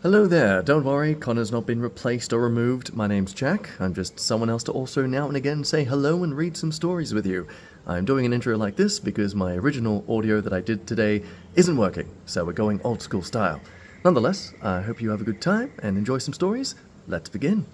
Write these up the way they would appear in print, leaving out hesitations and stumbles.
Hello there, don't worry, Connor's not been replaced or removed. My name's Jack. I'm just someone else to also now and again say hello and read some stories with you. I'm doing an intro like this because my original audio that I did today isn't working, so we're going old school style. Nonetheless, I hope you have a good time and enjoy some stories. Let's begin.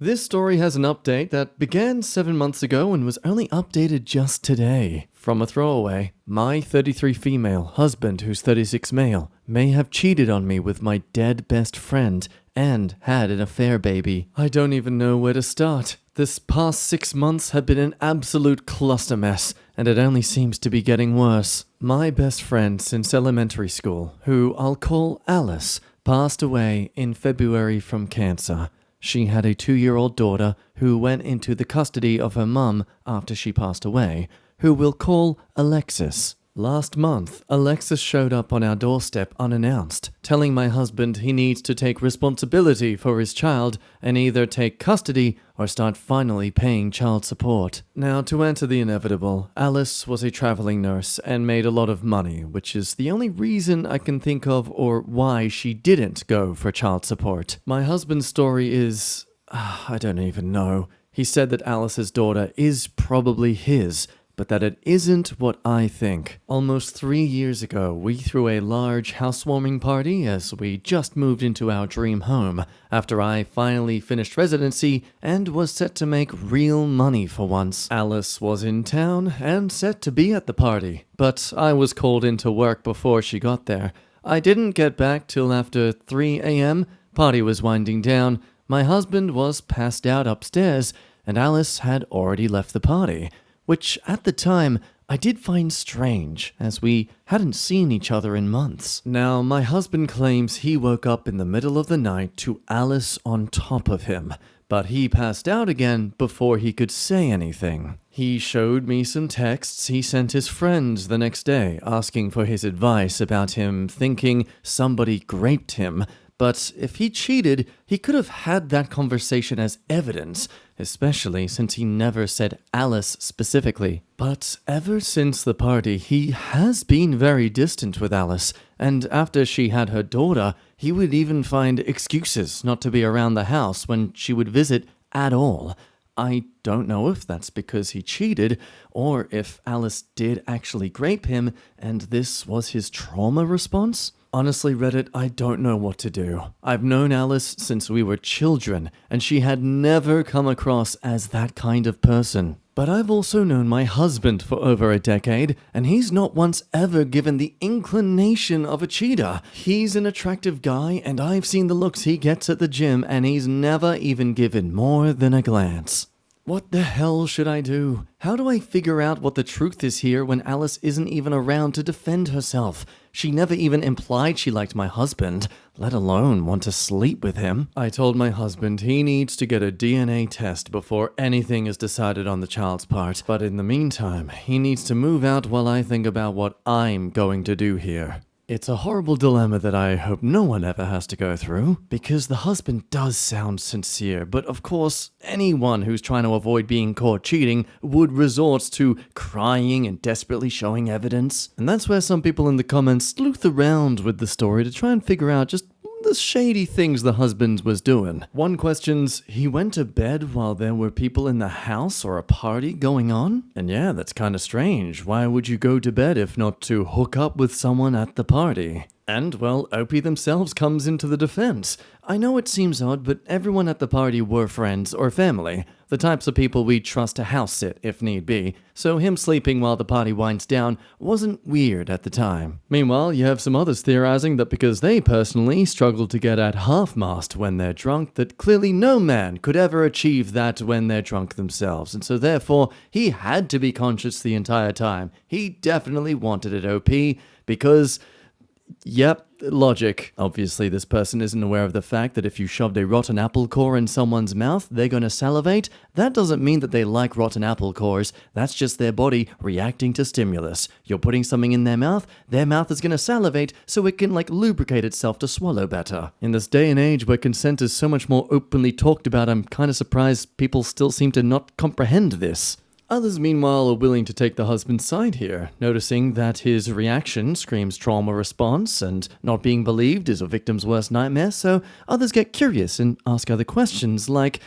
This story has an update that began 7 months ago and was only updated just today. From a throwaway, my 33 female husband, who's 36 male, may have cheated on me with my dead best friend and had an affair baby. I don't even know where to start. This past 6 months have been an absolute cluster mess, and it only seems to be getting worse. My best friend since elementary school, who I'll call Alice, passed away in February from cancer. She had a 2-year-old daughter who went into the custody of her mum after she passed away, who we'll call Alexis. Last month, Alexis showed up on our doorstep unannounced, telling my husband he needs to take responsibility for his child and either take custody or start finally paying child support. Now, to answer the inevitable, Alice was a traveling nurse and made a lot of money, which is the only reason I can think of or why she didn't go for child support. My husband's story is... I don't even know. He said that Alice's daughter is probably his, but that it isn't what I think. Almost 3 years ago, we threw a large housewarming party as we just moved into our dream home, after I finally finished residency and was set to make real money for once. Alice was in town and set to be at the party, but I was called into work before she got there. I didn't get back till after 3 a.m., party was winding down, my husband was passed out upstairs, and Alice had already left the party. Which, at the time, I did find strange, as we hadn't seen each other in months. Now, my husband claims he woke up in the middle of the night to Alice on top of him, but he passed out again before he could say anything. He showed me some texts he sent his friends the next day, asking for his advice about him thinking somebody raped him. But if he cheated, he could have had that conversation as evidence, especially since he never said Alice specifically. But ever since the party, he has been very distant with Alice, and after she had her daughter, he would even find excuses not to be around the house when she would visit at all. I don't know if that's because he cheated, or if Alice did actually rape him, and this was his trauma response. Honestly, Reddit, I don't know what to do. I've known Alice since we were children, and she had never come across as that kind of person. But I've also known my husband for over a decade, and he's not once ever given the inclination of a cheater. He's an attractive guy, and I've seen the looks he gets at the gym, and he's never even given more than a glance. What the hell should I do? How do I figure out what the truth is here when Alice isn't even around to defend herself? She never even implied she liked my husband, let alone want to sleep with him. I told my husband he needs to get a DNA test before anything is decided on the child's part, but in the meantime, he needs to move out while I think about what I'm going to do here. It's a horrible dilemma that I hope no one ever has to go through, because the husband does sound sincere, but of course, anyone who's trying to avoid being caught cheating would resort to crying and desperately showing evidence. And that's where some people in the comments sleuth around with the story to try and figure out just the shady things the husband was doing. One questions, he went to bed while there were people in the house or a party going on? And yeah, that's kind of strange. Why would you go to bed if not to hook up with someone at the party? And, well, Opie themselves comes into the defense. I know it seems odd, but everyone at the party were friends or family, the types of people we'd trust to house sit if need be, so him sleeping while the party winds down wasn't weird at the time. Meanwhile, you have some others theorizing that because they personally struggle to get at half-mast when they're drunk, that clearly no man could ever achieve that when they're drunk themselves, and so therefore he had to be conscious the entire time. He definitely wanted it, OP, because... Yep, logic. Obviously, this person isn't aware of the fact that if you shoved a rotten apple core in someone's mouth, they're gonna salivate. That doesn't mean that they like rotten apple cores. That's just their body reacting to stimulus. You're putting something in their mouth is gonna salivate so it can, lubricate itself to swallow better. In this day and age where consent is so much more openly talked about, I'm kinda surprised people still seem to not comprehend this. Others, meanwhile, are willing to take the husband's side here, noticing that his reaction screams trauma response and not being believed is a victim's worst nightmare, so others get curious and ask other questions like,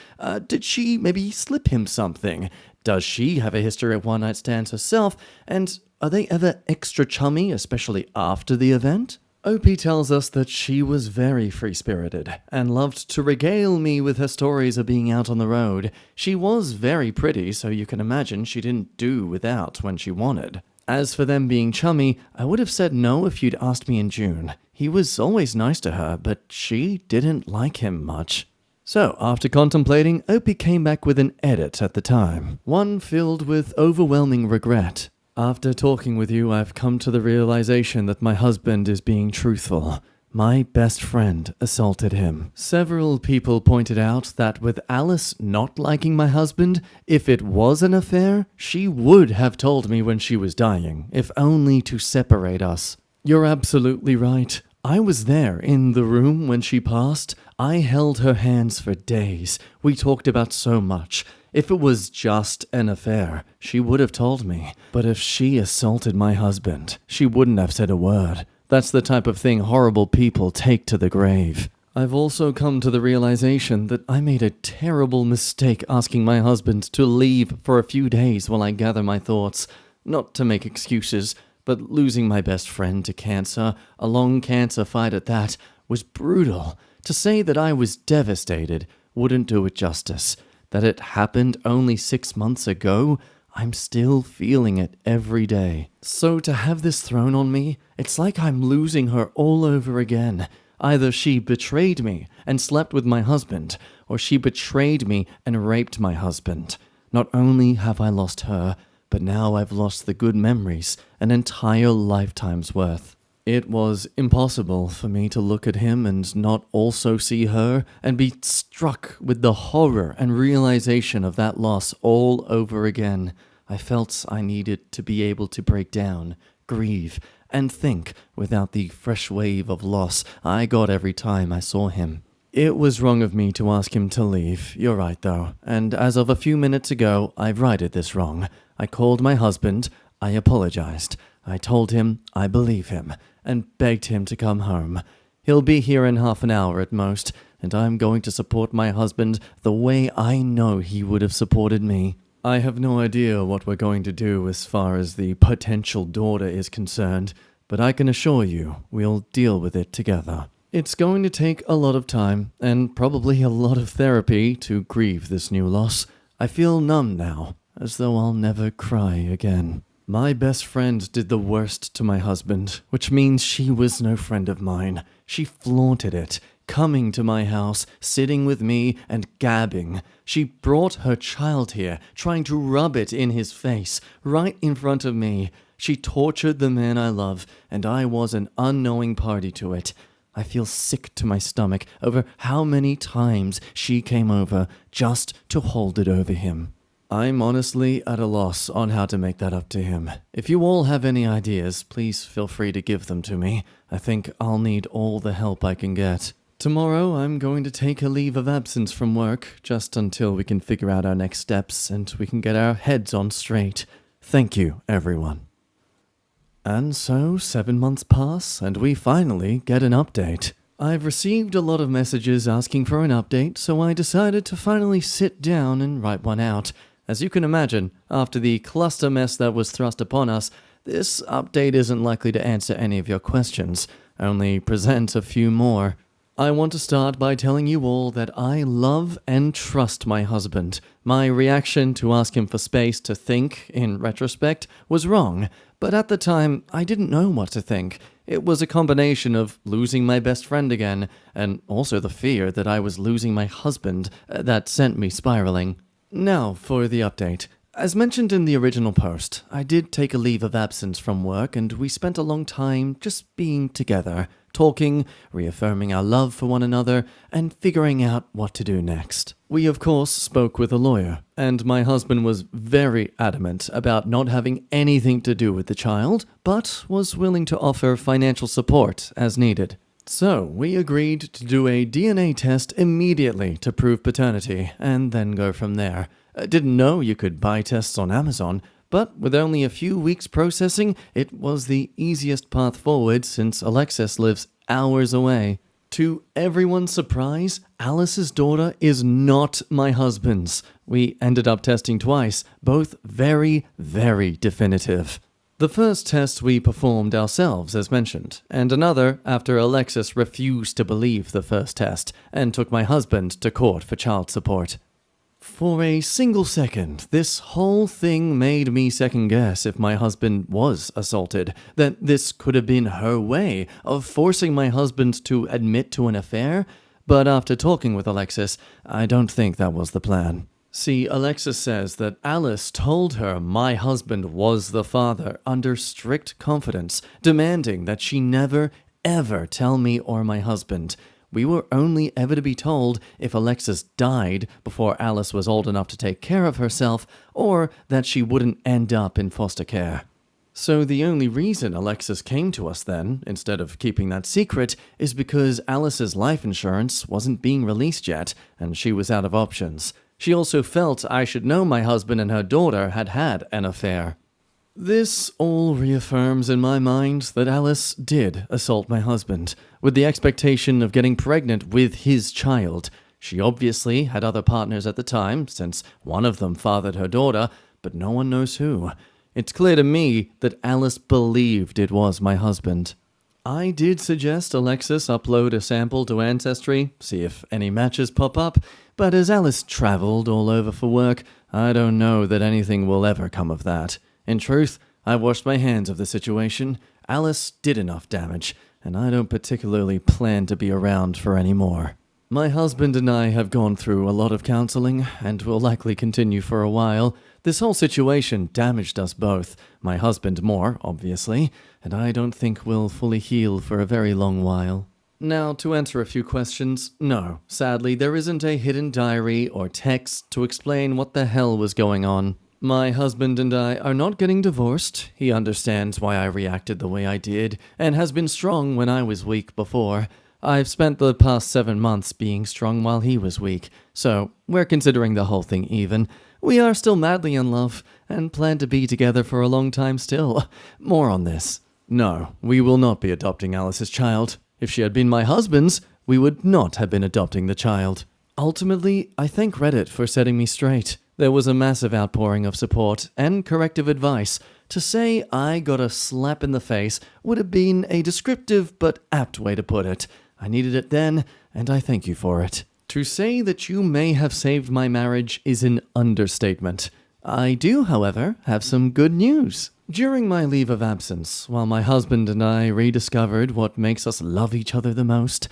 did she maybe slip him something? Does she have a history of one-night stands herself? And are they ever extra chummy, especially after the event? OP tells us that she was very free-spirited and loved to regale me with her stories of being out on the road. She was very pretty, so you can imagine she didn't do without when she wanted. As for them being chummy, I would have said no if you'd asked me in June. He was always nice to her, but she didn't like him much. So, after contemplating, OP came back with an edit at the time, one filled with overwhelming regret. After talking with you, I've come to the realization that my husband is being truthful. My best friend assaulted him. Several people pointed out that with Alice not liking my husband, if it was an affair, she would have told me when she was dying, if only to separate us. You're absolutely right. I was there in the room when she passed. I held her hands for days. We talked about so much. If it was just an affair, she would have told me. But if she assaulted my husband, she wouldn't have said a word. That's the type of thing horrible people take to the grave. I've also come to the realization that I made a terrible mistake asking my husband to leave for a few days while I gather my thoughts. Not to make excuses, but losing my best friend to cancer, a long cancer fight at that, was brutal. To say that I was devastated wouldn't do it justice. That it happened only 6 months ago, I'm still feeling it every day. So to have this thrown on me, it's like I'm losing her all over again. Either she betrayed me and slept with my husband, or she betrayed me and raped my husband. Not only have I lost her, but now I've lost the good memories, an entire lifetime's worth. It was impossible for me to look at him and not also see her and be struck with the horror and realization of that loss all over again. I felt I needed to be able to break down, grieve, and think without the fresh wave of loss I got every time I saw him. It was wrong of me to ask him to leave, you're right though, and as of a few minutes ago, I've righted this wrong. I called my husband, I apologized. I told him I believe him, and begged him to come home. He'll be here in half an hour at most, and I'm going to support my husband the way I know he would have supported me. I have no idea what we're going to do as far as the potential daughter is concerned, but I can assure you we'll deal with it together. It's going to take a lot of time, and probably a lot of therapy to grieve this new loss. I feel numb now, as though I'll never cry again. My best friend did the worst to my husband, which means she was no friend of mine. She flaunted it, coming to my house, sitting with me, and gabbing. She brought her child here, trying to rub it in his face, right in front of me. She tortured the man I love, and I was an unknowing party to it. I feel sick to my stomach over how many times she came over just to hold it over him. I'm honestly at a loss on how to make that up to him. If you all have any ideas, please feel free to give them to me. I think I'll need all the help I can get. Tomorrow, I'm going to take a leave of absence from work, just until we can figure out our next steps and we can get our heads on straight. Thank you, everyone. And so, 7 months pass, and we finally get an update. I've received a lot of messages asking for an update, so I decided to finally sit down and write one out. As you can imagine, after the cluster mess that was thrust upon us, this update isn't likely to answer any of your questions, only present a few more. I want to start by telling you all that I love and trust my husband. My reaction to ask him for space to think, in retrospect, was wrong, but at the time, I didn't know what to think. It was a combination of losing my best friend again, and also the fear that I was losing my husband that sent me spiraling. Now, for the update. As mentioned in the original post, I did take a leave of absence from work and we spent a long time just being together, talking, reaffirming our love for one another, and figuring out what to do next. We of course spoke with a lawyer, and my husband was very adamant about not having anything to do with the child, but was willing to offer financial support as needed. So, we agreed to do a DNA test immediately to prove paternity, and then go from there. Didn't know you could buy tests on Amazon, but with only a few weeks processing, it was the easiest path forward since Alexis lives hours away. To everyone's surprise, Alice's daughter is not my husband's. We ended up testing twice, both very, very definitive. The first test we performed ourselves, as mentioned, and another after Alexis refused to believe the first test and took my husband to court for child support. For a single second, this whole thing made me second guess if my husband was assaulted, that this could have been her way of forcing my husband to admit to an affair, but after talking with Alexis, I don't think that was the plan. See, Alexis says that Alice told her my husband was the father under strict confidence, demanding that she never, ever tell me or my husband. We were only ever to be told if Alexis died before Alice was old enough to take care of herself, or that she wouldn't end up in foster care. So the only reason Alexis came to us then, instead of keeping that secret, is because Alice's life insurance wasn't being released yet, and she was out of options. She also felt I should know my husband and her daughter had had an affair. This all reaffirms in my mind that Alice did assault my husband, with the expectation of getting pregnant with his child. She obviously had other partners at the time, since one of them fathered her daughter, but no one knows who. It's clear to me that Alice believed it was my husband. I did suggest Alexis upload a sample to Ancestry, see if any matches pop up, but as Alice traveled all over for work, I don't know that anything will ever come of that. In truth, I washed my hands of the situation. Alice did enough damage, and I don't particularly plan to be around for any more. My husband and I have gone through a lot of counseling, and will likely continue for a while. This whole situation damaged us both, my husband more, obviously, and I don't think we'll fully heal for a very long while. Now, to answer a few questions, no, sadly, there isn't a hidden diary or text to explain what the hell was going on. My husband and I are not getting divorced. He understands why I reacted the way I did, and has been strong when I was weak before. I've spent the past 7 months being strong while he was weak, so we're considering the whole thing even. We are still madly in love, and plan to be together for a long time still. More on this. No, we will not be adopting Alice's child. If she had been my husband's, we would not have been adopting the child. Ultimately, I thank Reddit for setting me straight. There was a massive outpouring of support and corrective advice. To say I got a slap in the face would have been a descriptive but apt way to put it. I needed it then, and I thank you for it. To say that you may have saved my marriage is an understatement. I do, however, have some good news. During my leave of absence, while my husband and I rediscovered what makes us love each other the most,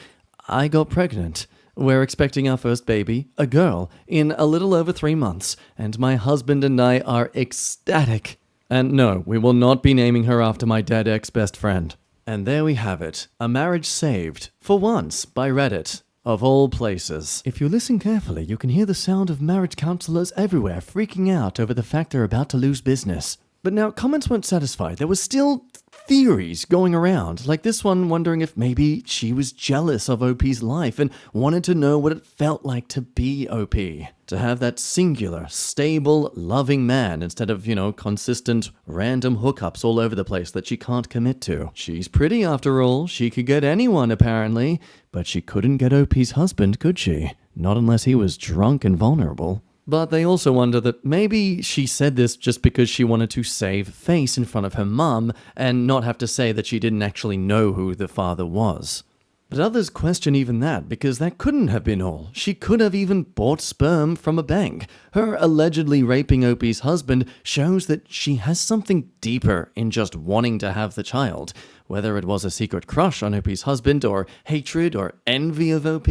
I got pregnant. We're expecting our first baby, a girl, in a little over 3 months, and my husband and I are ecstatic. And no, we will not be naming her after my dead ex-best friend. And there we have it, a marriage saved, for once, by Reddit. Of all places. If you listen carefully, you can hear the sound of marriage counselors everywhere freaking out over the fact they're about to lose business. But now, comments weren't satisfied. There were still theories going around, like this one wondering if maybe she was jealous of OP's life and wanted to know what it felt like to be OP. To have that singular, stable, loving man instead of, consistent, random hookups all over the place that she can't commit to. She's pretty after all. She could get anyone, apparently. But she couldn't get OP's husband, could she? Not unless he was drunk and vulnerable. But they also wonder that maybe she said this just because she wanted to save face in front of her mum and not have to say that she didn't actually know who the father was. But others question even that, because that couldn't have been all. She could have even bought sperm from a bank. Her allegedly raping OP's husband shows that she has something deeper in just wanting to have the child. Whether it was a secret crush on OP's husband, or hatred, or envy of OP,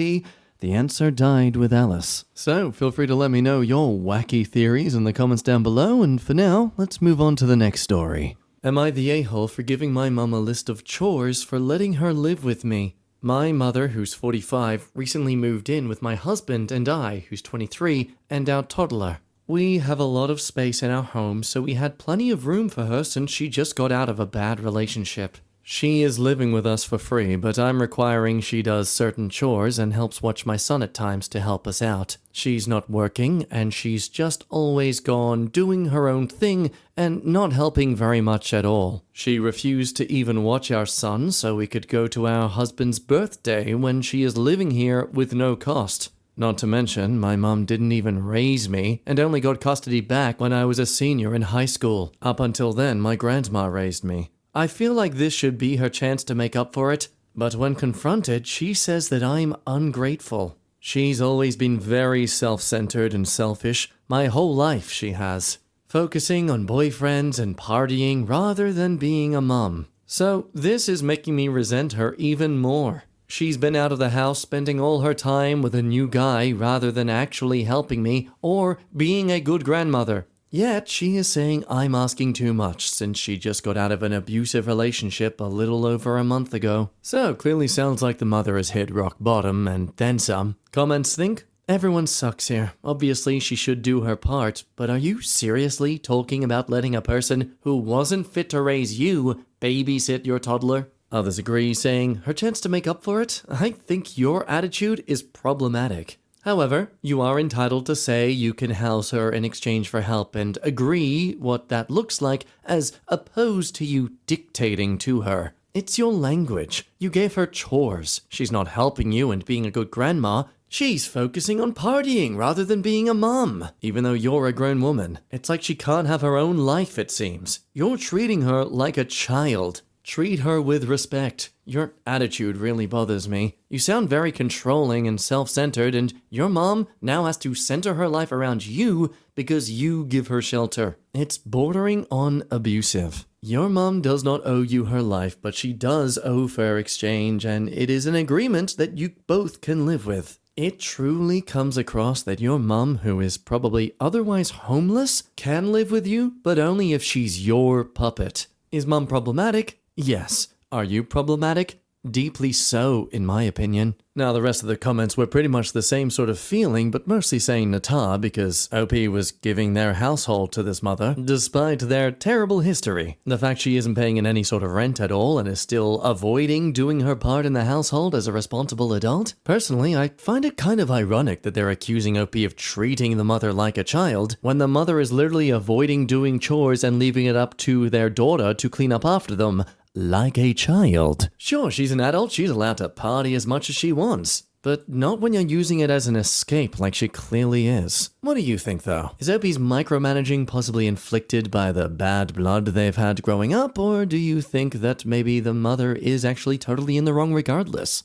the answer died with Alice. So, feel free to let me know your wacky theories in the comments down below, and for now, let's move on to the next story. Am I the a-hole for giving my mum a list of chores for letting her live with me? My mother, who's 45, recently moved in with my husband and I, who's 23, and our toddler. We have a lot of space in our home, so we had plenty of room for her since she just got out of a bad relationship. She is living with us for free, but I'm requiring she does certain chores and helps watch my son at times to help us out. She's not working, and she's just always gone doing her own thing and not helping very much at all. She refused to even watch our son so we could go to our husband's birthday when she is living here with no cost. Not to mention, my mom didn't even raise me and only got custody back when I was a senior in high school. Up until then, my grandma raised me. I feel like this should be her chance to make up for it, but when confronted, she says that I'm ungrateful. She's always been very self-centered and selfish. My whole life she has. Focusing on boyfriends and partying rather than being a mom. So this is making me resent her even more. She's been out of the house spending all her time with a new guy rather than actually helping me or being a good grandmother. Yet she is saying I'm asking too much since she just got out of an abusive relationship a little over a month ago. So clearly sounds like the mother has hit rock bottom and then some. Comments think? Everyone sucks here. Obviously she should do her part, but are you seriously talking about letting a person who wasn't fit to raise you babysit your toddler? Others agree, saying, her chance to make up for it? I think your attitude is problematic. However, you are entitled to say you can house her in exchange for help and agree what that looks like as opposed to you dictating to her. It's your language. You gave her chores. She's not helping you and being a good grandma. She's focusing on partying rather than being a mom, even though you're a grown woman. It's like she can't have her own life, it seems. You're treating her like a child. Treat her with respect. Your attitude really bothers me. You sound very controlling and self-centered, and your mom now has to center her life around you because you give her shelter. It's bordering on abusive. Your mom does not owe you her life, but she does owe fair exchange, and it is an agreement that you both can live with. It truly comes across that your mom, who is probably otherwise homeless, can live with you, but only if she's your puppet. Is mom problematic? Yes. Are you problematic? Deeply so, in my opinion. Now, the rest of the comments were pretty much the same sort of feeling, but mostly saying Nata because OP was giving their household to this mother, despite their terrible history. The fact she isn't paying in any sort of rent at all and is still avoiding doing her part in the household as a responsible adult. Personally, I find it kind of ironic that they're accusing OP of treating the mother like a child, when the mother is literally avoiding doing chores and leaving it up to their daughter to clean up after them. Like a child. Sure, she's an adult, she's allowed to party as much as she wants. But not when you're using it as an escape like she clearly is. What do you think, though? Is Opie's micromanaging possibly inflicted by the bad blood they've had growing up, or do you think that maybe the mother is actually totally in the wrong regardless?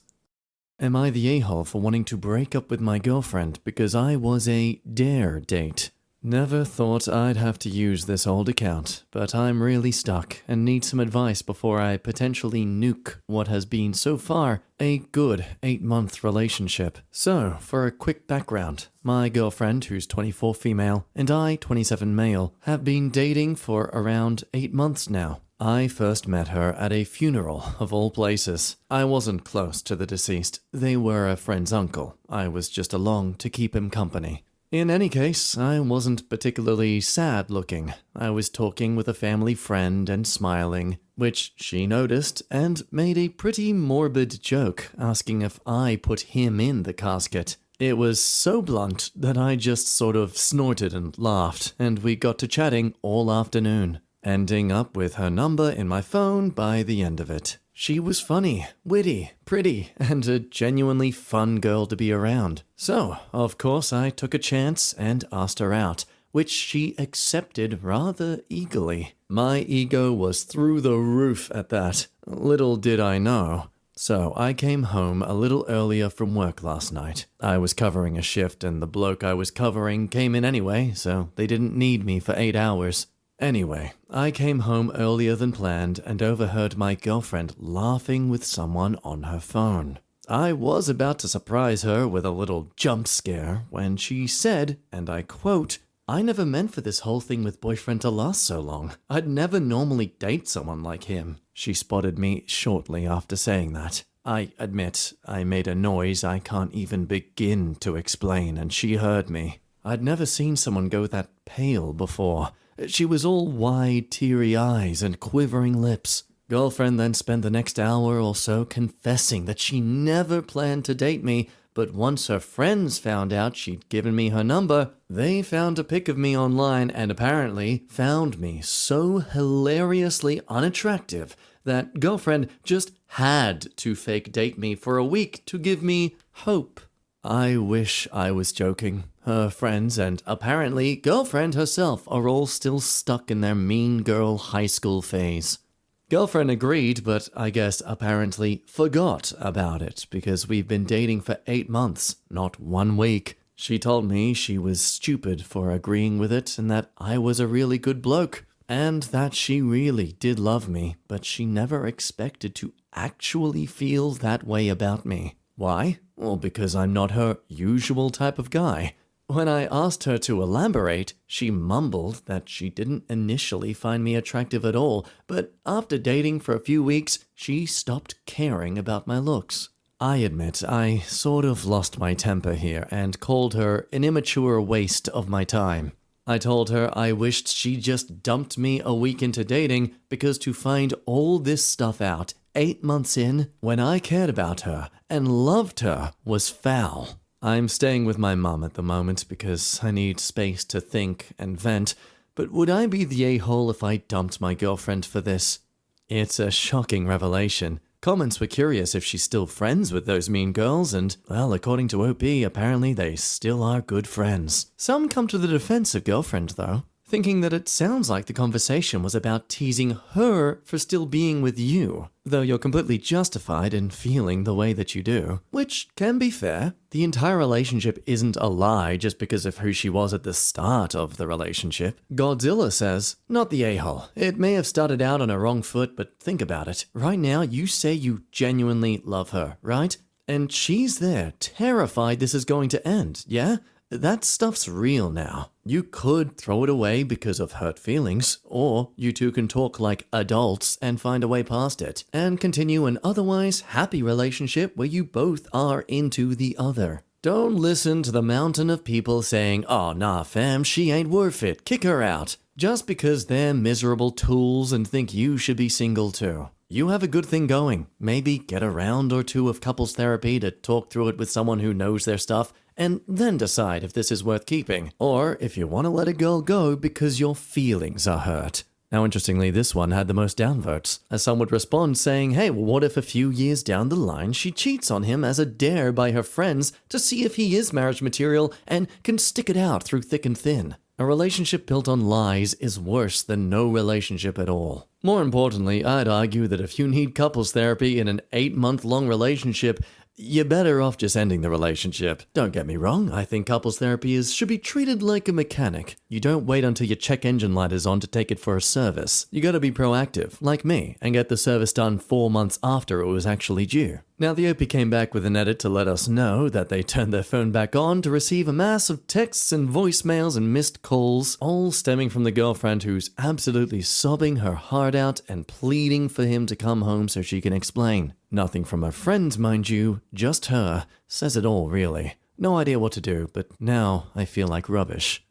Am I the a-hole for wanting to break up with my girlfriend because I was a dare date? Never thought I'd have to use this old account, but I'm really stuck and need some advice before I potentially nuke what has been so far a good 8-month relationship. So, for a quick background, my girlfriend, who's 24 female, and I, 27 male, have been dating for around 8 months now. I first met her at a funeral, of all places. I wasn't close to the deceased. They were a friend's uncle. I was just along to keep him company. In any case, I wasn't particularly sad looking. I was talking with a family friend and smiling, which she noticed and made a pretty morbid joke asking if I put him in the casket. It was so blunt that I just sort of snorted and laughed, and we got to chatting all afternoon, ending up with her number in my phone by the end of it. She was funny, witty, pretty, and a genuinely fun girl to be around. So, of course, I took a chance and asked her out, which she accepted rather eagerly. My ego was through the roof at that. Little did I know. So, I came home a little earlier from work last night. I was covering a shift and the bloke I was covering came in anyway, so they didn't need me for 8 hours. Anyway, I came home earlier than planned and overheard my girlfriend laughing with someone on her phone. I was about to surprise her with a little jump scare when she said, and I quote, "I never meant for this whole thing with boyfriend to last so long. I'd never normally date someone like him." She spotted me shortly after saying that. I admit, I made a noise I can't even begin to explain, and she heard me. I'd never seen someone go that pale before. She was all wide, teary eyes and quivering lips. Girlfriend then spent the next hour or so confessing that she never planned to date me, but once her friends found out she'd given me her number, they found a pic of me online and apparently found me so hilariously unattractive that girlfriend just had to fake date me for a week to give me hope. I wish I was joking. Her friends and apparently girlfriend herself are all still stuck in their mean girl high school phase. Girlfriend agreed, but I guess apparently forgot about it because we've been dating for 8 months, not 1 week. She told me she was stupid for agreeing with it and that I was a really good bloke, and that she really did love me, but she never expected to actually feel that way about me. Why? Well, because I'm not her usual type of guy. When I asked her to elaborate, she mumbled that she didn't initially find me attractive at all, but after dating for a few weeks, she stopped caring about my looks. I admit I sort of lost my temper here and called her an immature waste of my time. I told her I wished she just dumped me a week into dating because to find all this stuff out 8 months in when I cared about her and loved her was foul. I'm staying with my mum at the moment because I need space to think and vent, but would I be the a-hole if I dumped my girlfriend for this? It's a shocking revelation. Comments were curious if she's still friends with those mean girls, and, well, according to OP, apparently they still are good friends. Some come to the defense of girlfriend, though, thinking that it sounds like the conversation was about teasing her for still being with you, though you're completely justified in feeling the way that you do, which can be fair. The entire relationship isn't a lie just because of who she was at the start of the relationship. Godzilla says, not the a-hole. It may have started out on a wrong foot, but think about it. Right now, you say you genuinely love her, right? And she's there, terrified this is going to end, yeah? That stuff's real now. You could throw it away because of hurt feelings, or you two can talk like adults and find a way past it, and continue an otherwise happy relationship where you both are into the other. Don't listen to the mountain of people saying, oh nah fam, she ain't worth it, kick her out, just because they're miserable tools and think you should be single too. You have a good thing going. Maybe get a round or two of couples therapy to talk through it with someone who knows their stuff, and then decide if this is worth keeping, or if you want to let a girl go because your feelings are hurt. Now, interestingly, this one had the most downvotes, as some would respond saying, hey, well, what if a few years down the line she cheats on him as a dare by her friends to see if he is marriage material and can stick it out through thick and thin? A relationship built on lies is worse than no relationship at all. More importantly, I'd argue that if you need couples therapy in an 8-month-long relationship, you're better off just ending the relationship. Don't get me wrong, I think couples therapy should be treated like a mechanic. You don't wait until your check engine light is on to take it for a service. You gotta be proactive, like me, and get the service done 4 months after it was actually due. Now, the OP came back with an edit to let us know that they turned their phone back on to receive a mass of texts and voicemails and missed calls, all stemming from the girlfriend who's absolutely sobbing her heart out and pleading for him to come home so she can explain. Nothing from her friends, mind you, just her. Says it all, really. No idea what to do, but now I feel like rubbish.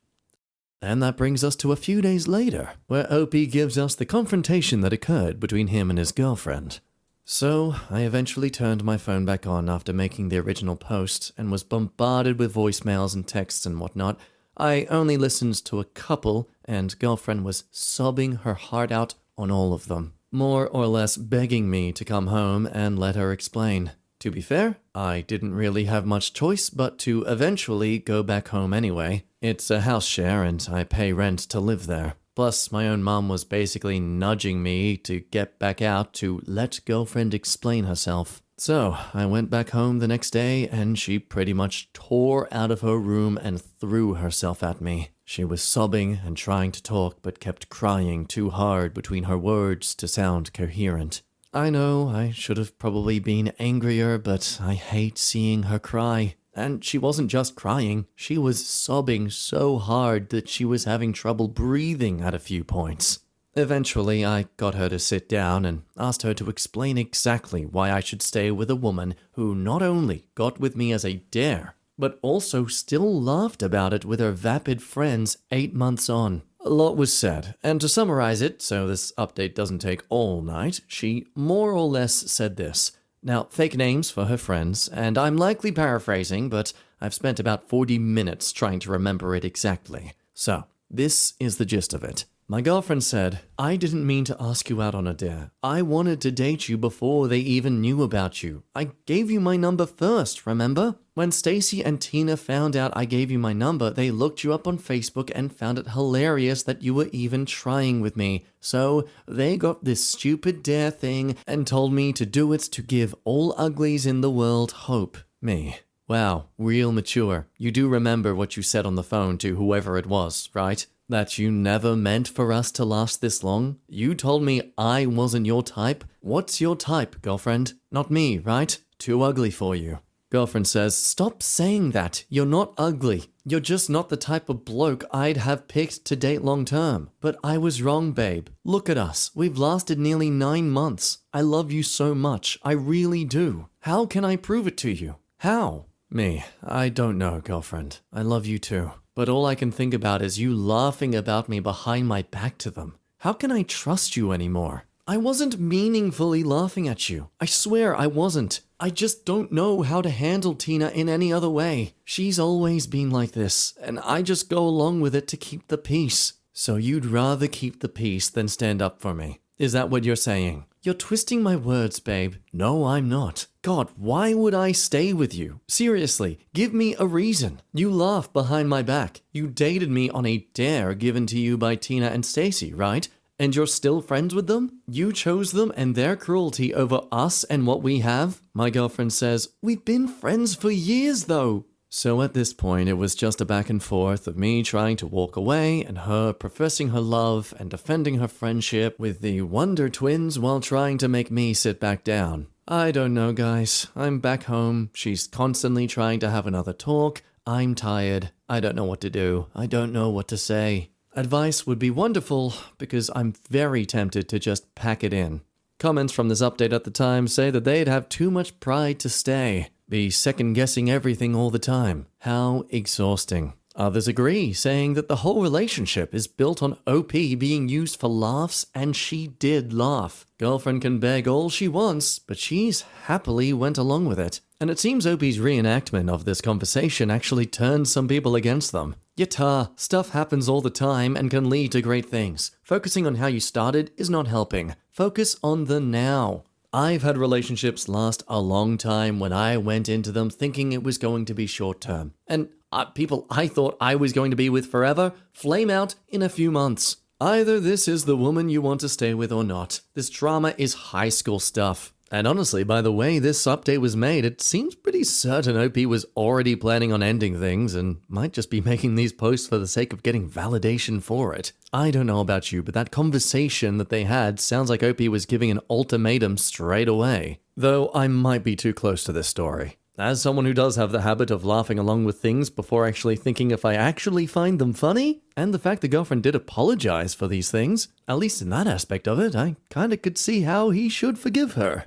And that brings us to a few days later, where OP gives us the confrontation that occurred between him and his girlfriend. So, I eventually turned my phone back on after making the original post and was bombarded with voicemails and texts and whatnot. I only listened to a couple, and girlfriend was sobbing her heart out on all of them, more or less begging me to come home and let her explain. To be fair, I didn't really have much choice but to eventually go back home anyway. It's a house share and I pay rent to live there. Plus, my own mom was basically nudging me to get back out to let girlfriend explain herself. So, I went back home the next day and she pretty much tore out of her room and threw herself at me. She was sobbing and trying to talk but kept crying too hard between her words to sound coherent. I know I should have probably been angrier, but I hate seeing her cry. And she wasn't just crying, she was sobbing so hard that she was having trouble breathing at a few points. Eventually, I got her to sit down and asked her to explain exactly why I should stay with a woman who not only got with me as a dare, but also still laughed about it with her vapid friends 8 months on. A lot was said, and to summarize it, so this update doesn't take all night, she more or less said this. Now, fake names for her friends, and I'm likely paraphrasing, but I've spent about 40 minutes trying to remember it exactly. So, this is the gist of it. My girlfriend said, I didn't mean to ask you out on a dare. I wanted to date you before they even knew about you. I gave you my number first, remember? When Stacy and Tina found out I gave you my number, they looked you up on Facebook and found it hilarious that you were even trying with me. So they got this stupid dare thing and told me to do it to give all uglies in the world hope. Me. Wow, real mature. You do remember what you said on the phone to whoever it was, right? That you never meant for us to last this long? You told me I wasn't your type? What's your type, girlfriend? Not me, right? Too ugly for you. Girlfriend says, stop saying that. You're not ugly. You're just not the type of bloke I'd have picked to date long term. But I was wrong, babe. Look at us. We've lasted nearly 9 months. I love you so much. I really do. How can I prove it to you? How? Me. I don't know, girlfriend. I love you too. But all I can think about is you laughing about me behind my back to them. How can I trust you anymore? I wasn't meaningfully laughing at you. I swear I wasn't. I just don't know how to handle Tina in any other way. She's always been like this, and I just go along with it to keep the peace. So you'd rather keep the peace than stand up for me. Is that what you're saying? You're twisting my words, babe. No, I'm not. God, why would I stay with you? Seriously, give me a reason. You laugh behind my back. You dated me on a dare given to you by Tina and Stacy, right? And you're still friends with them? You chose them and their cruelty over us and what we have? My girlfriend says, we've been friends for years though. So at this point, it was just a back and forth of me trying to walk away and her professing her love and defending her friendship with the Wonder Twins while trying to make me sit back down. I don't know, guys. I'm back home. She's constantly trying to have another talk. I'm tired. I don't know what to do. I don't know what to say. Advice would be wonderful because I'm very tempted to just pack it in. Comments from this update at the time say that they'd have too much pride to stay. Be second-guessing everything all the time. How exhausting. Others agree, saying that the whole relationship is built on OP being used for laughs, and she did laugh. Girlfriend can beg all she wants, but she's happily went along with it. And it seems OP's reenactment of this conversation actually turned some people against them. Yata, stuff happens all the time and can lead to great things. Focusing on how you started is not helping. Focus on the now. I've had relationships last a long time when I went into them thinking it was going to be short term. And people I thought I was going to be with forever flame out in a few months. Either this is the woman you want to stay with or not. This drama is high school stuff. And honestly, by the way this update was made, it seems pretty certain OP was already planning on ending things and might just be making these posts for the sake of getting validation for it. I don't know about you, but that conversation that they had sounds like OP was giving an ultimatum straight away. Though I might be too close to this story. As someone who does have the habit of laughing along with things before actually thinking if I actually find them funny, and the fact the girlfriend did apologize for these things, at least in that aspect of it, I kinda could see how he should forgive her.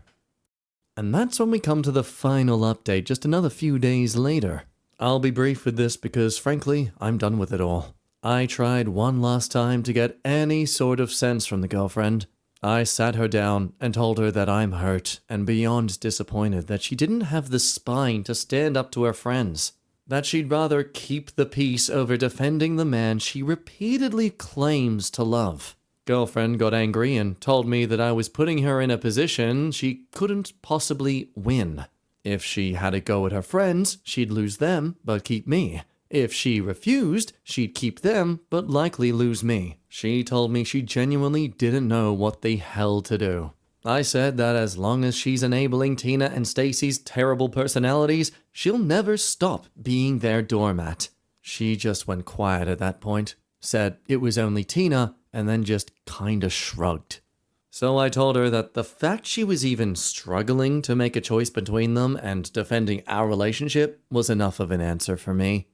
And that's when we come to the final update just another few days later. I'll be brief with this because, frankly, I'm done with it all. I tried one last time to get any sort of sense from the girlfriend. I sat her down and told her that I'm hurt and beyond disappointed that she didn't have the spine to stand up to her friends. That she'd rather keep the peace over defending the man she repeatedly claims to love. Girlfriend got angry and told me that I was putting her in a position she couldn't possibly win. If she had a go at her friends, she'd lose them, but keep me. If she refused, she'd keep them, but likely lose me. She told me she genuinely didn't know what the hell to do. I said that as long as she's enabling Tina and Stacy's terrible personalities, she'll never stop being their doormat. She just went quiet at that point, said it was only Tina, and then just kinda shrugged. So I told her that the fact she was even struggling to make a choice between them and defending our relationship was enough of an answer for me.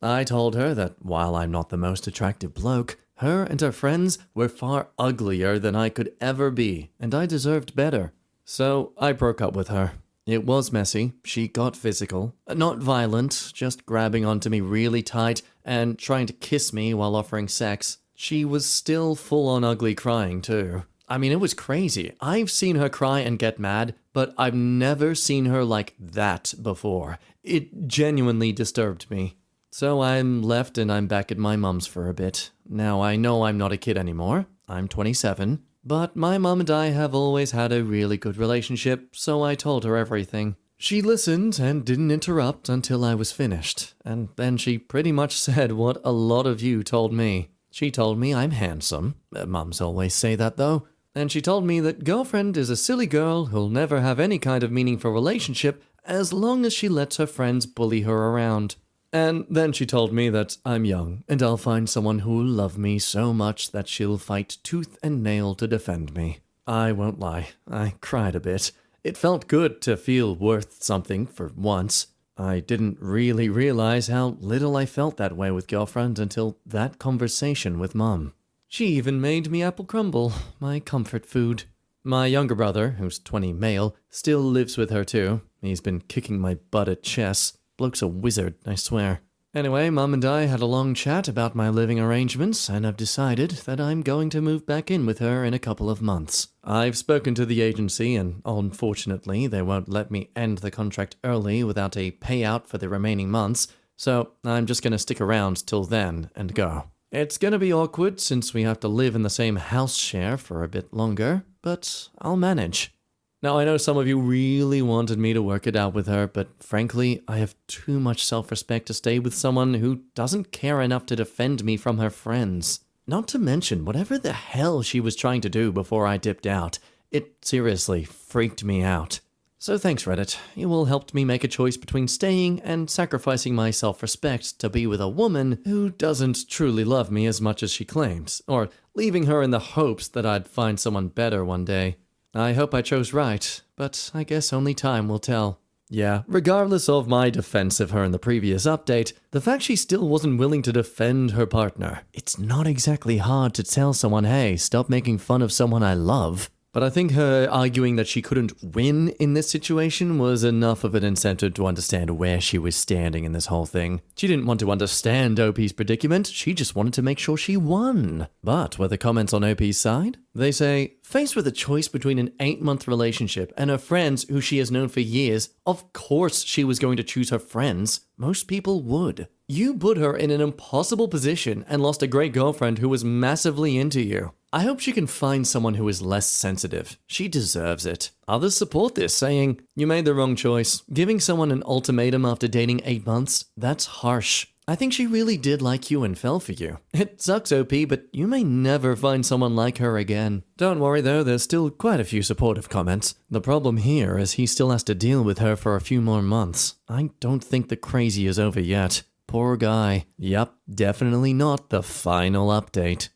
I told her that while I'm not the most attractive bloke, her and her friends were far uglier than I could ever be, and I deserved better. So I broke up with her. It was messy. She got physical. Not violent, just grabbing onto me really tight and trying to kiss me while offering sex. She was still full-on ugly crying, too. I mean, it was crazy. I've seen her cry and get mad, but I've never seen her like that before. It genuinely disturbed me. So I'm left and I'm back at my mum's for a bit. Now, I know I'm not a kid anymore. I'm 27. But my mum and I have always had a really good relationship, so I told her everything. She listened and didn't interrupt until I was finished. And then she pretty much said what a lot of you told me. She told me I'm handsome. Mums always say that, though. And she told me that girlfriend is a silly girl who'll never have any kind of meaningful relationship as long as she lets her friends bully her around. And then she told me that I'm young, and I'll find someone who'll love me so much that she'll fight tooth and nail to defend me. I won't lie, I cried a bit. It felt good to feel worth something for once. I didn't really realize how little I felt that way with girlfriend until that conversation with Mum. She even made me apple crumble, my comfort food. My younger brother, who's 20 male, still lives with her too. He's been kicking my butt at chess. Bloke's a wizard, I swear. Anyway, Mum and I had a long chat about my living arrangements, and I've decided that I'm going to move back in with her in a couple of months. I've spoken to the agency, and unfortunately, they won't let me end the contract early without a payout for the remaining months, so I'm just going to stick around till then and go. It's going to be awkward since we have to live in the same house share for a bit longer, but I'll manage. Now, I know some of you really wanted me to work it out with her, but frankly, I have too much self-respect to stay with someone who doesn't care enough to defend me from her friends. Not to mention, whatever the hell she was trying to do before I dipped out, it seriously freaked me out. So thanks, Reddit. You all helped me make a choice between staying and sacrificing my self-respect to be with a woman who doesn't truly love me as much as she claims, or leaving her in the hopes that I'd find someone better one day. I hope I chose right, but I guess only time will tell. Yeah, regardless of my defense of her in the previous update, the fact she still wasn't willing to defend her partner. It's not exactly hard to tell someone, hey, stop making fun of someone I love. But I think her arguing that she couldn't win in this situation was enough of an incentive to understand where she was standing in this whole thing. She didn't want to understand OP's predicament, she just wanted to make sure she won. But were the comments on OP's side? They say, faced with a choice between an 8-month relationship and her friends who she has known for years, of course she was going to choose her friends. Most people would. You put her in an impossible position and lost a great girlfriend who was massively into you. I hope she can find someone who is less sensitive. She deserves it. Others support this, saying, you made the wrong choice. Giving someone an ultimatum after dating 8 months, that's harsh. I think she really did like you and fell for you. It sucks, OP, but you may never find someone like her again. Don't worry though, there's still quite a few supportive comments. The problem here is he still has to deal with her for a few more months. I don't think the crazy is over yet. Poor guy. Yup, definitely not the final update.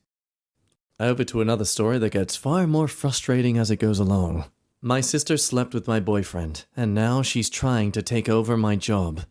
Over to another story that gets far more frustrating as it goes along. My sister slept with my boyfriend, and now she's trying to take over my job.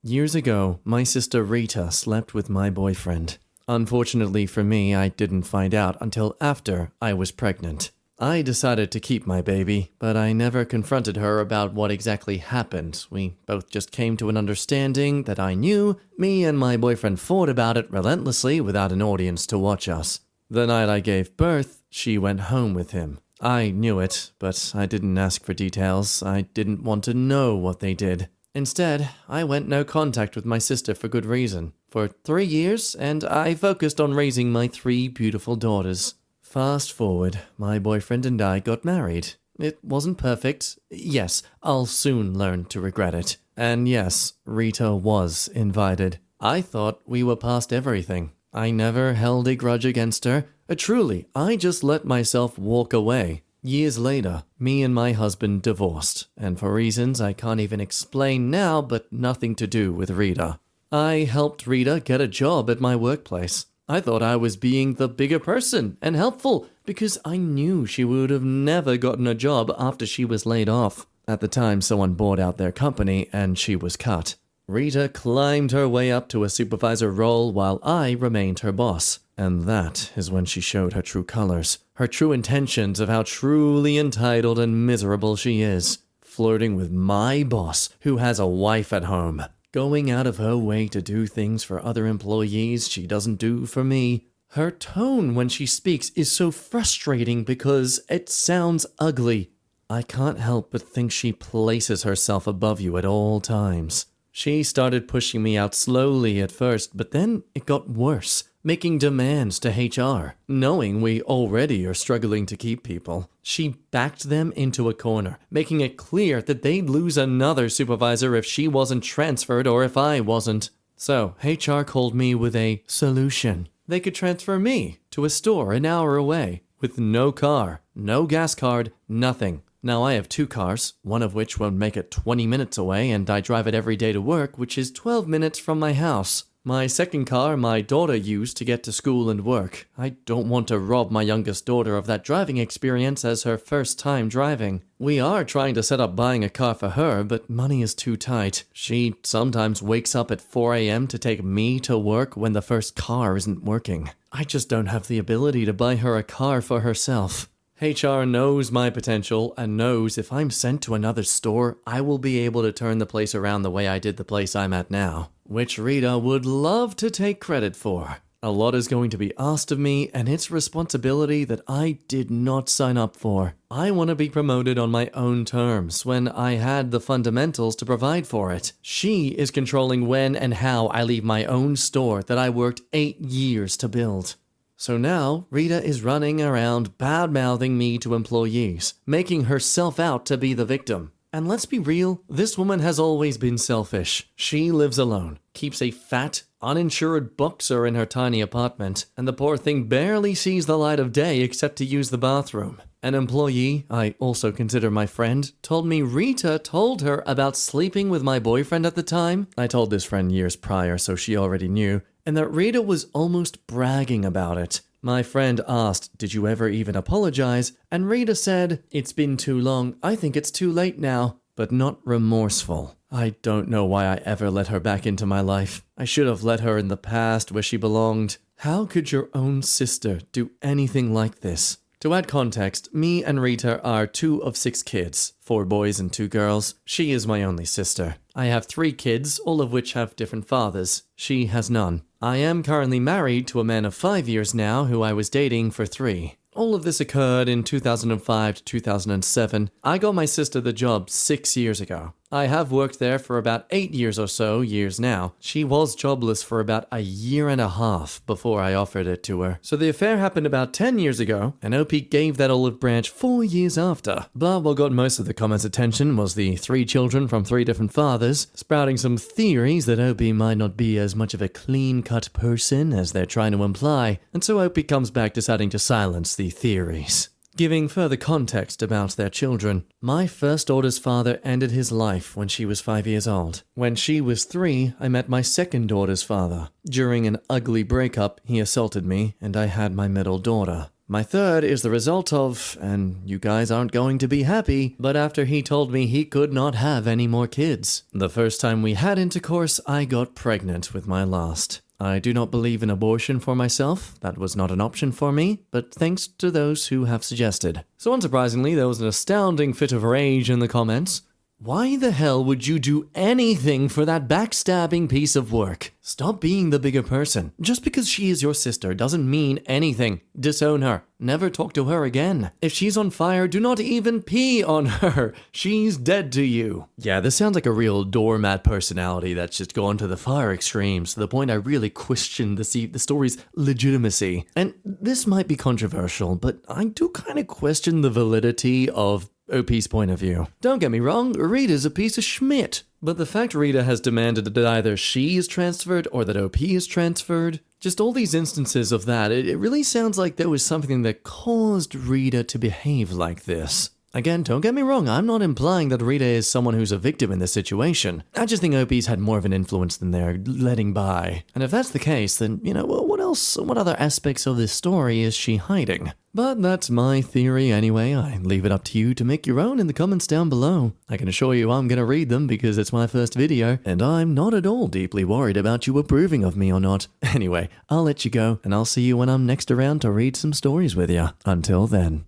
Years ago, my sister Rita slept with my boyfriend. Unfortunately for me, I didn't find out until after I was pregnant. I decided to keep my baby, but I never confronted her about what exactly happened. We both just came to an understanding that I knew. Me and my boyfriend fought about it relentlessly without an audience to watch us. The night I gave birth, she went home with him. I knew it, but I didn't ask for details. I didn't want to know what they did. Instead, I went no contact with my sister for good reason. For 3 years, and I focused on raising my 3 beautiful daughters. Fast forward, my boyfriend and I got married. It wasn't perfect. Yes, I'll soon learn to regret it. And yes, Rita was invited. I thought we were past everything. I never held a grudge against her. Truly, I just let myself walk away. Years later, me and my husband divorced, and for reasons I can't even explain now, but nothing to do with Rita. I helped Rita get a job at my workplace. I thought I was being the bigger person and helpful because I knew she would have never gotten a job after she was laid off. At the time, someone bought out their company and she was cut. Rita climbed her way up to a supervisor role while I remained her boss. And that is when she showed her true colors, her true intentions of how truly entitled and miserable she is. Flirting with my boss, who has a wife at home. Going out of her way to do things for other employees she doesn't do for me. Her tone when she speaks is so frustrating because it sounds ugly. I can't help but think she places herself above you at all times. She started pushing me out slowly at first, but then it got worse, making demands to HR, knowing we already are struggling to keep people. She backed them into a corner, making it clear that they'd lose another supervisor if she wasn't transferred or if I wasn't. So HR called me with a solution. They could transfer me to a store an hour away with no car, no gas card, nothing. Now I have 2 cars, one of which won't make it 20 minutes away, and I drive it every day to work, which is 12 minutes from my house. My second car my daughter used to get to school and work. I don't want to rob my youngest daughter of that driving experience as her first time driving. We are trying to set up buying a car for her, but money is too tight. She sometimes wakes up at 4 a.m. to take me to work when the first car isn't working. I just don't have the ability to buy her a car for herself. HR knows my potential and knows if I'm sent to another store, I will be able to turn the place around the way I did the place I'm at now, which Rita would love to take credit for. A lot is going to be asked of me, and it's responsibility that I did not sign up for. I want to be promoted on my own terms when I had the fundamentals to provide for it. She is controlling when and how I leave my own store that I worked 8 years to build. So now, Rita is running around bad-mouthing me to employees, making herself out to be the victim. And let's be real, this woman has always been selfish. She lives alone, keeps a fat, uninsured boxer in her tiny apartment, and the poor thing barely sees the light of day except to use the bathroom. An employee, I also consider my friend, told me Rita told her about sleeping with my boyfriend at the time. I told this friend years prior, so she already knew. And that Rita was almost bragging about it. My friend asked, "Did you ever even apologize?" And Rita said, "It's been too long, I think it's too late now," but not remorseful. I don't know why I ever let her back into my life. I should have let her in the past where she belonged. How could your own sister do anything like this? To add context, me and Rita are 2 of 6 kids, 4 boys and 2 girls. She is my only sister. I have 3 kids, all of which have different fathers. She has none. I am currently married to a man of 5 years now who I was dating for 3. All of this occurred in 2005 to 2007. I got my sister the job 6 years ago. I have worked there for about 8 years or so years now. She was jobless for about a year and a half before I offered it to her. So the affair happened about 10 years ago, and OP gave that olive branch 4 years after. But what got most of the comments' attention was the 3 children from 3 different fathers, sprouting some theories that OP might not be as much of a clean-cut person as they're trying to imply, and so OP comes back deciding to silence the theories. Giving further context about their children, my first daughter's father ended his life when she was 5 years old. When she was 3, I met my second daughter's father. During an ugly breakup, he assaulted me, and I had my middle daughter. My third is the result of, and you guys aren't going to be happy, but after he told me he could not have any more kids. The first time we had intercourse, I got pregnant with my last. I do not believe in abortion for myself. That was not an option for me, but thanks to those who have suggested. So unsurprisingly, there was an astounding fit of rage in the comments. Why the hell would you do anything for that backstabbing piece of work? Stop being the bigger person. Just because she is your sister doesn't mean anything. Disown her. Never talk to her again. If she's on fire, do not even pee on her. She's dead to you. Yeah, this sounds like a real doormat personality that's just gone to the far extremes, to the point I really question the story's legitimacy. And this might be controversial, but I do kind of question the validity of OP's point of view. Don't get me wrong, Rita's a piece of schmidt. But the fact Rita has demanded that either she is transferred or that OP is transferred, just all these instances of that, it really sounds like there was something that caused Rita to behave like this. Again, don't get me wrong, I'm not implying that Rita is someone who's a victim in this situation. I just think OP's had more of an influence than they're letting by. And if that's the case, then, what other aspects of this story is she hiding? But that's my theory anyway. I leave it up to you to make your own in the comments down below. I can assure you I'm gonna read them because it's my first video, and I'm not at all deeply worried about you approving of me or not. Anyway, I'll let you go, and I'll see you when I'm next around to read some stories with you. Until then.